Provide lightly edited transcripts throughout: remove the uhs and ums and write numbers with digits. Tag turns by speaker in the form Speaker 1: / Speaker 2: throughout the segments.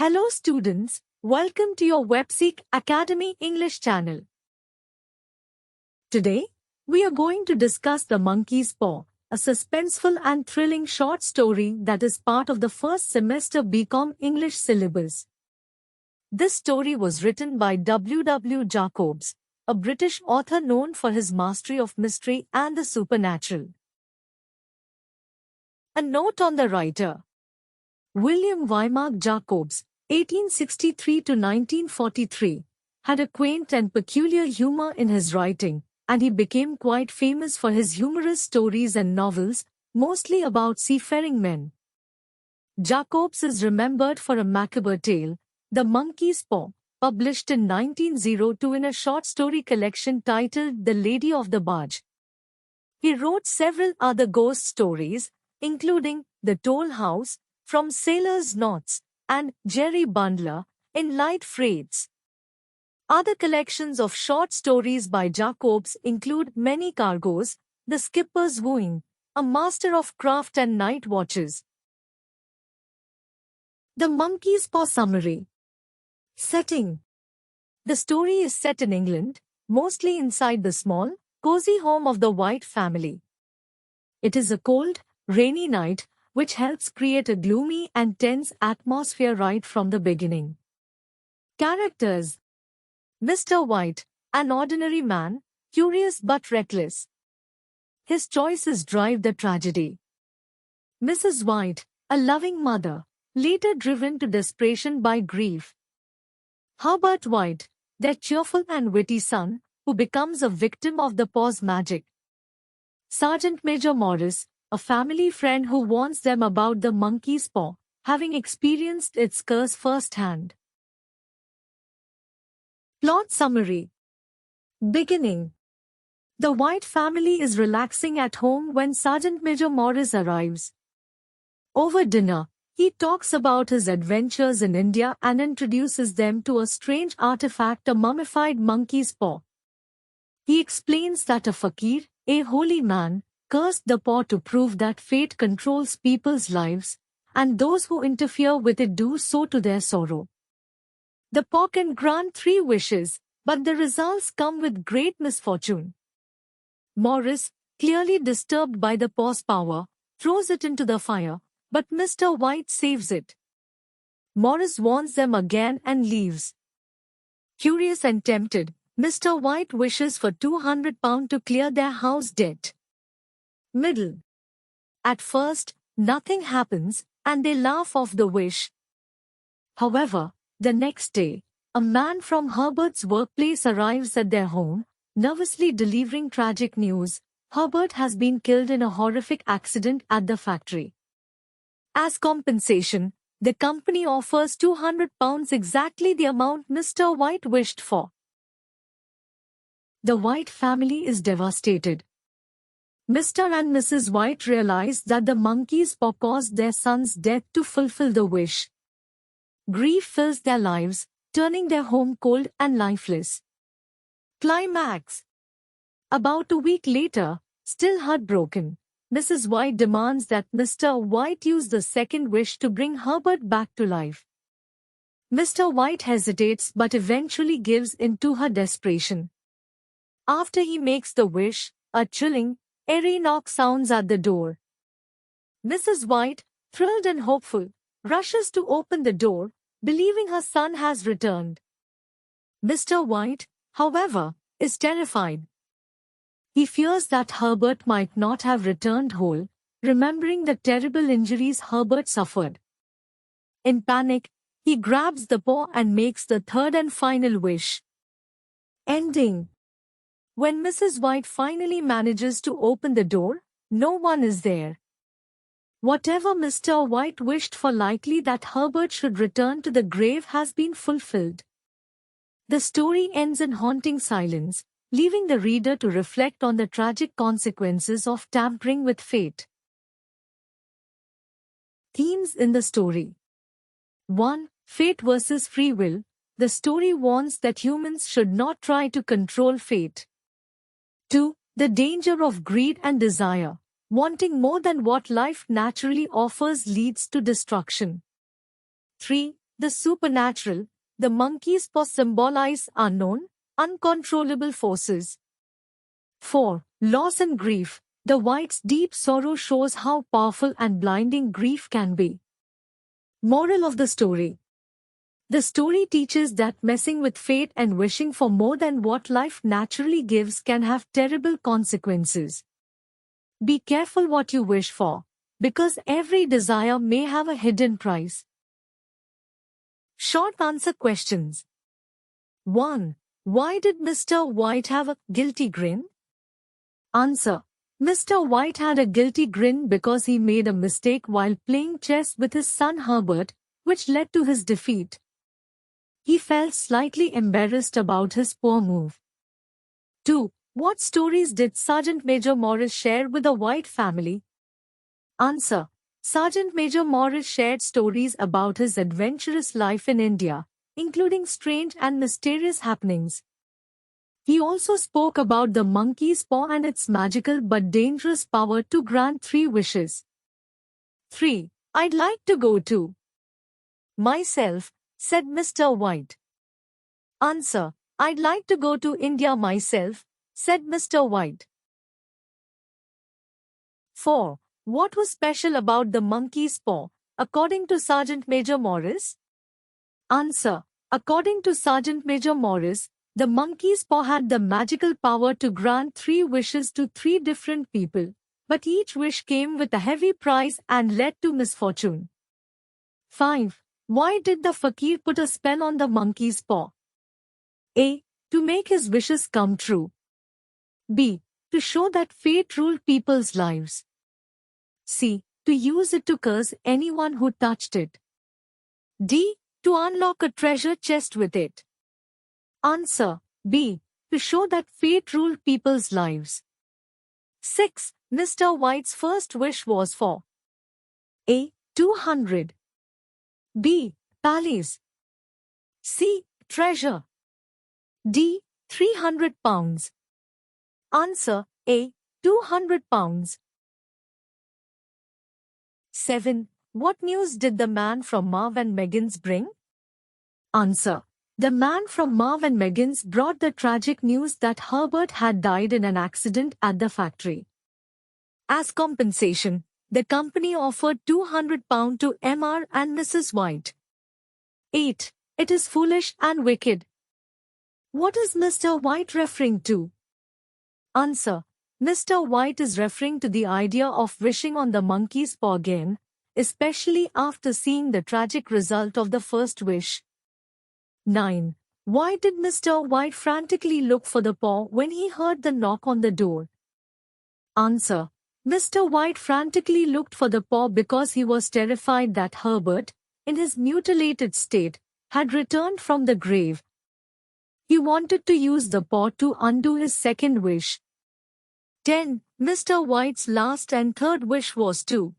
Speaker 1: Hello students, welcome to your WebSeek.Academy English channel. Today, we are going to discuss The Monkey's Paw, a suspenseful and thrilling short story that is part of the first semester BCom English syllabus. This story was written by W.W Jacobs, a British author known for his mastery of mystery and the supernatural. A note on the writer. William Wymark Jacobs, 1863 to 1943, had a quaint and peculiar humor in his writing, and he became quite famous for his humorous stories and novels, mostly about seafaring men. Jacobs is remembered for a macabre tale, The Monkey's Paw, published in 1902 in a short story collection titled The Lady of the Barge. He wrote several other ghost stories, including The Toll House, From Sailors' Knots, and Jerry Bundler, in light freights. Other collections of short stories by Jacobs include Many Cargoes, The Skipper's Wooing, A Master of Craft and Night Watches. The Monkey's Paw Summary. Setting. The story is set in England, mostly inside the small, cozy home of the White family. It is a cold, rainy night, which helps create a gloomy and tense atmosphere right from the beginning. Characters. Mr. White, an ordinary man, curious but reckless. His choices drive the tragedy. Mrs. White, a loving mother, later driven to desperation by grief. Herbert White, their cheerful and witty son, who becomes a victim of the paw's magic. Sergeant Major Morris, a family friend who warns them about the monkey's paw, having experienced its curse firsthand. Plot summary. Beginning. The White family is relaxing at home when Sergeant Major Morris arrives. Over dinner, he talks about his adventures in India and introduces them to a strange artifact, a mummified monkey's paw. He explains that a fakir, a holy man, cursed the paw to prove that fate controls people's lives, and those who interfere with it do so to their sorrow. The paw can grant 3 wishes, but the results come with great misfortune. Morris, clearly disturbed by the paw's power, throws it into the fire, but Mr. White saves it. Morris warns them again and leaves. Curious and tempted, Mr. White wishes for £200 to clear their house debt. Middle. At first, nothing happens, and they laugh off the wish. However, the next day, a man from Herbert's workplace arrives at their home, nervously delivering tragic news. Herbert has been killed in a horrific accident at the factory. As compensation, the company offers £200, exactly the amount Mr. White wished for. The White family is devastated. Mr. and Mrs. White realize that the monkey's paw caused their son's death to fulfill the wish. Grief fills their lives, turning their home cold and lifeless. Climax. About a week later, still heartbroken, Mrs. White demands that Mr. White use the second wish to bring Herbert back to life. Mr. White hesitates but eventually gives in to her desperation. After he makes the wish, a chilling, eerie knock sounds at the door. Mrs. White, thrilled and hopeful, rushes to open the door, believing her son has returned. Mr. White, however, is terrified. He fears that Herbert might not have returned whole, remembering the terrible injuries Herbert suffered. In panic, he grabs the paw and makes the third and final wish. Ending. When Mrs. White finally manages to open the door, no one is there. Whatever Mr. White wished for, likely that Herbert should return to the grave, has been fulfilled. The story ends in haunting silence, leaving the reader to reflect on the tragic consequences of tampering with fate. Themes in the story. 1. Fate versus free will. The story warns that humans should not try to control fate. 2. The danger of greed and desire. Wanting more than what life naturally offers leads to destruction. 3. the supernatural, the monkey's paw symbolize unknown, uncontrollable forces. 4. Loss and grief. The white's deep sorrow shows how powerful and blinding grief can be. Moral of the story. The story teaches that messing with fate and wishing for more than what life naturally gives can have terrible consequences. Be careful what you wish for, because every desire may have a hidden price. Short answer questions. 1. Why did Mr. White have a guilty grin? Answer. Mr. White had a guilty grin because he made a mistake while playing chess with his son Herbert, which led to his defeat. He felt slightly embarrassed about his poor move. 2. What stories did Sergeant Major Morris share with the White family? Answer. Sergeant Major Morris shared stories about his adventurous life in India, including strange and mysterious happenings. He also spoke about the monkey's paw and its magical but dangerous power to grant 3 wishes. 3. I'd like to go to myself, said Mr. White. Answer. I'd like to go to India myself, said Mr. White. 4. What was special about the monkey's paw, according to Sergeant Major Morris? Answer. According to Sergeant Major Morris, the monkey's paw had the magical power to grant 3 wishes to 3 different people, but each wish came with a heavy price and led to misfortune. 5. Why did the fakir put a spell on the monkey's paw? A. To make his wishes come true. B. To show that fate ruled people's lives. C. To use it to curse anyone who touched it. D. To unlock a treasure chest with it. Answer. B. To show that fate ruled people's lives. 6. Mr. White's first wish was for A. 200. B. Palace. C. Treasure. D. 300 pounds. Answer. A. 200 pounds. 7. What news did the man from Marv and Megan's bring? Answer. The man from Marv and Megan's brought the tragic news that Herbert had died in an accident at the factory. As compensation, the company offered £200 to Mr. and Mrs. White. 8. It is foolish and wicked. What is Mr. White referring to? Answer. Mr. White is referring to the idea of wishing on the monkey's paw again, especially after seeing the tragic result of the first wish. 9. Why did Mr. White frantically look for the paw when he heard the knock on the door? Answer. Mr. White frantically looked for the paw because he was terrified that Herbert, in his mutilated state, had returned from the grave. He wanted to use the paw to undo his second wish. 10. Mr. White's last and third wish was to.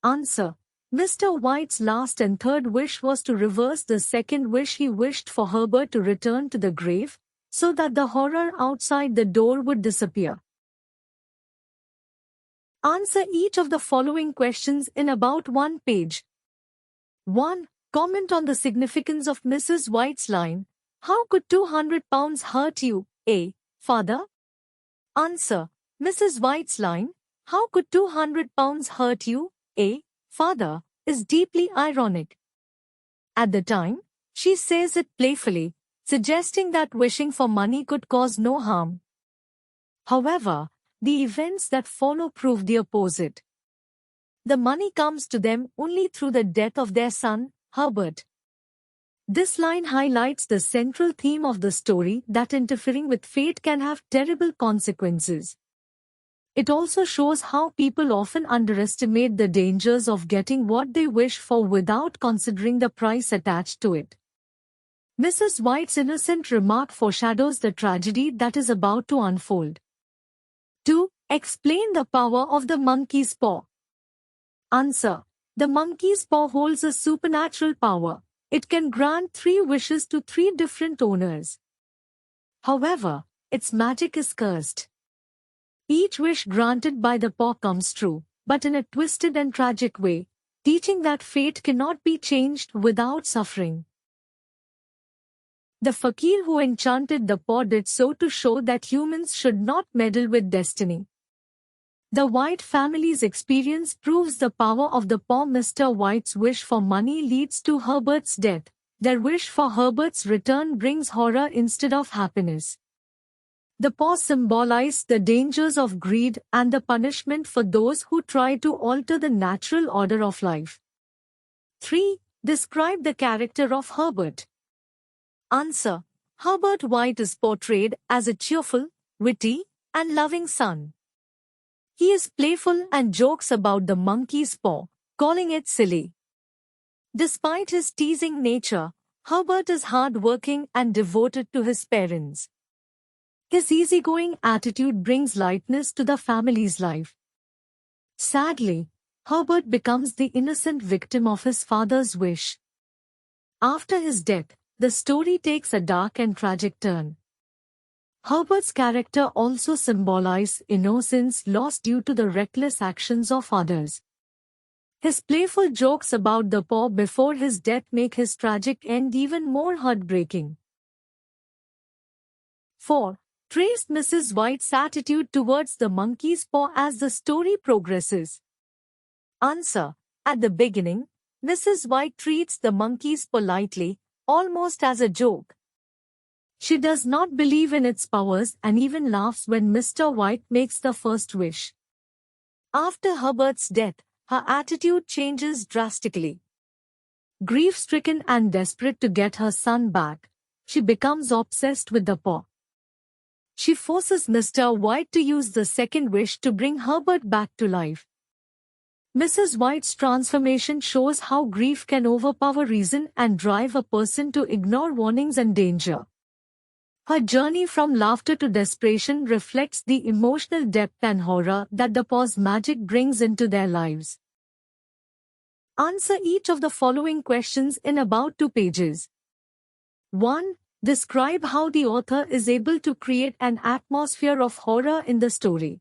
Speaker 1: Answer. Mr. White's last and third wish was to reverse the second wish he wished for Herbert to return to the grave, so that the horror outside the door would disappear. Answer each of the following questions in about 1 page. 1. Comment on the significance of Mrs. White's line, "How could £200 hurt you, A. Father?" Answer. Mrs. White's line, "How could £200 hurt you, A. Father?" is deeply ironic. At the time, she says it playfully, suggesting that wishing for money could cause no harm. However, the events that follow prove the opposite. The money comes to them only through the death of their son, Herbert. This line highlights the central theme of the story, that interfering with fate can have terrible consequences. It also shows how people often underestimate the dangers of getting what they wish for without considering the price attached to it. Mrs. White's innocent remark foreshadows the tragedy that is about to unfold. 2. Explain the power of the monkey's paw. Answer. The monkey's paw holds a supernatural power. It can grant 3 wishes to 3 different owners. However, its magic is cursed. Each wish granted by the paw comes true, but in a twisted and tragic way, teaching that fate cannot be changed without suffering. The fakir who enchanted the paw did so to show that humans should not meddle with destiny. The White family's experience proves the power of the paw. Mr. White's wish for money leads to Herbert's death. Their wish for Herbert's return brings horror instead of happiness. The paw symbolized the dangers of greed and the punishment for those who try to alter the natural order of life. 3. Describe the character of Herbert. Answer. Herbert White is portrayed as a cheerful, witty, and loving son. He is playful and jokes about the monkey's paw, calling it silly. Despite his teasing nature, Herbert is hard-working and devoted to his parents. His easygoing attitude brings lightness to the family's life. Sadly, Herbert becomes the innocent victim of his father's wish. After his death, the story takes a dark and tragic turn. Herbert's character also symbolizes innocence lost due to the reckless actions of others. His playful jokes about the paw before his death make his tragic end even more heartbreaking. 4. Trace Mrs. White's attitude towards the monkey's paw as the story progresses. Answer. At the beginning, Mrs. White treats the monkeys politely, almost as a joke. She does not believe in its powers and even laughs when Mr. White makes the first wish. After Herbert's death, her attitude changes drastically. Grief-stricken and desperate to get her son back, she becomes obsessed with the paw. She forces Mr. White to use the second wish to bring Herbert back to life. Mrs. White's transformation shows how grief can overpower reason and drive a person to ignore warnings and danger. Her journey from laughter to desperation reflects the emotional depth and horror that the paw's magic brings into their lives. Answer each of the following questions in about 2 pages. 1. Describe how the author is able to create an atmosphere of horror in the story.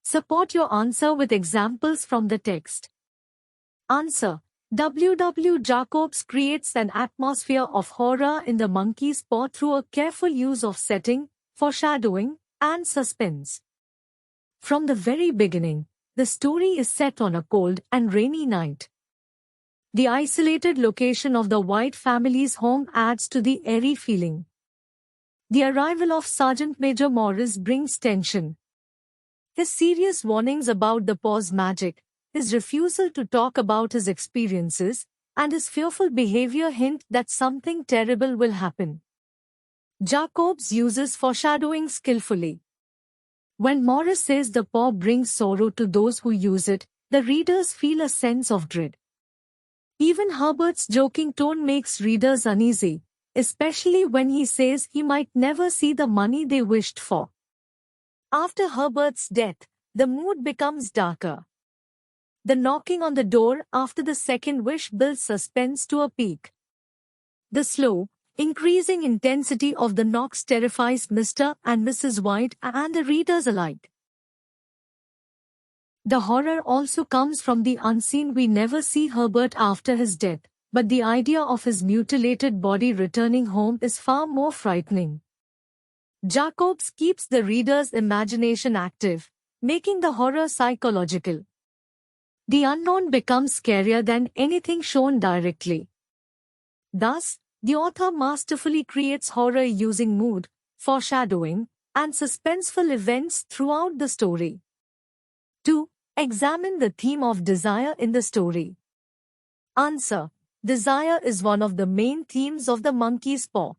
Speaker 1: Support your answer with examples from the text. Answer. W.W. Jacobs creates an atmosphere of horror in The Monkey's Paw through a careful use of setting, foreshadowing, and suspense. From the very beginning, the story is set on a cold and rainy night. The isolated location of the White family's home adds to the eerie feeling. The arrival of Sergeant Major Morris brings tension. His serious warnings about the paw's magic, his refusal to talk about his experiences, and his fearful behavior hint that something terrible will happen. Jacobs uses foreshadowing skillfully. When Morris says the paw brings sorrow to those who use it, the readers feel a sense of dread. Even Herbert's joking tone makes readers uneasy, especially when he says he might never see the money they wished for. After Herbert's death, the mood becomes darker. The knocking on the door after the second wish builds suspense to a peak. The slow, increasing intensity of the knocks terrifies Mr. and Mrs. White and the readers alike. The horror also comes from the unseen. We never see Herbert after his death, but the idea of his mutilated body returning home is far more frightening. Jacobs keeps the reader's imagination active, making the horror psychological. The unknown becomes scarier than anything shown directly. Thus, the author masterfully creates horror using mood, foreshadowing, and suspenseful events throughout the story. 2. Examine the theme of desire in the story. Answer. Desire is one of the main themes of The Monkey's Paw.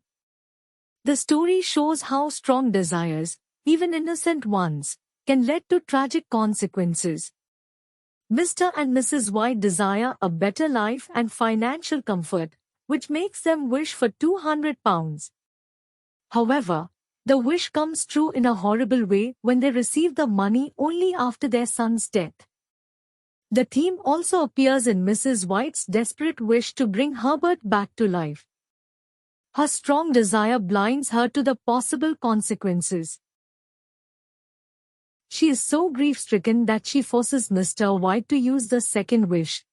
Speaker 1: The story shows how strong desires, even innocent ones, can lead to tragic consequences. Mr. and Mrs. White desire a better life and financial comfort, which makes them wish for £200. However, the wish comes true in a horrible way when they receive the money only after their son's death. The theme also appears in Mrs. White's desperate wish to bring Herbert back to life. Her strong desire blinds her to the possible consequences. She is so grief-stricken that she forces Mr. White to use the second wish.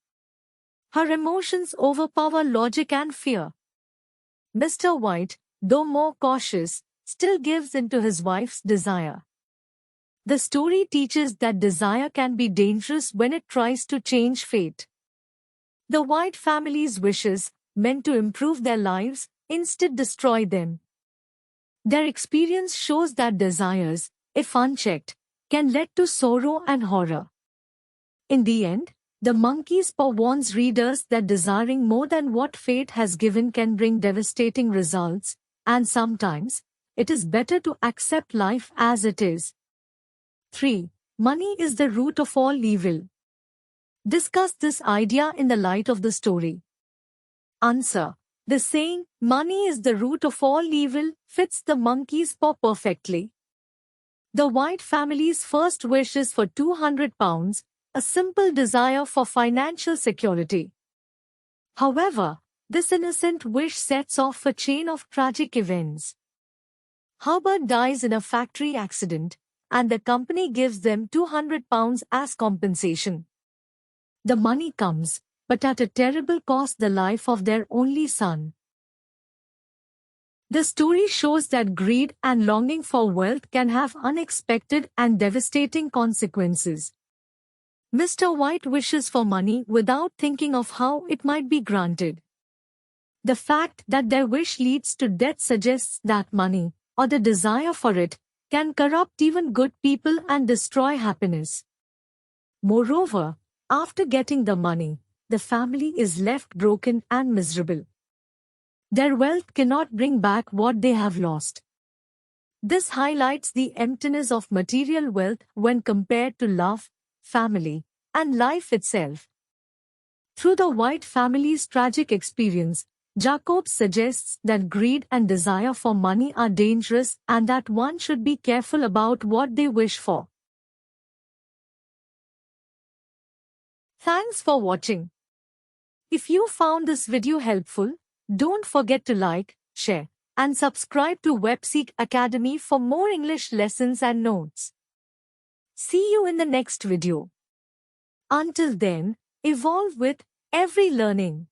Speaker 1: Her emotions overpower logic and fear. Mr. White, though more cautious, still gives in to his wife's desire. The story teaches that desire can be dangerous when it tries to change fate. The White family's wishes, meant to improve their lives, instead destroy them. Their experience shows that desires, if unchecked, can lead to sorrow and horror. In the end, the monkey's paw warns readers that desiring more than what fate has given can bring devastating results, and sometimes, it is better to accept life as it is. 3. Money is the root of all evil. Discuss this idea in the light of the story. Answer. The saying, money is the root of all evil, fits the monkey's paw perfectly. The White family's first wish is for £200, a simple desire for financial security. However, this innocent wish sets off a chain of tragic events. Herbert dies in a factory accident, and the company gives them £200 as compensation. The money comes, but at a terrible cost, the life of their only son. The story shows that greed and longing for wealth can have unexpected and devastating consequences. Mr. White wishes for money without thinking of how it might be granted. The fact that their wish leads to death suggests that money, or the desire for it, can corrupt even good people and destroy happiness. Moreover, after getting the money, the family is left broken and miserable. Their wealth cannot bring back what they have lost. This highlights the emptiness of material wealth when compared to love, family, and life itself. Through the White family's tragic experience, Jacobs suggests that greed and desire for money are dangerous and that one should be careful about what they wish for. Thanks for watching. If you found this video helpful, don't forget to like, share, and subscribe to WebSeek.Academy for more English lessons and notes. See you in the next video. Until then, evolve with every learning.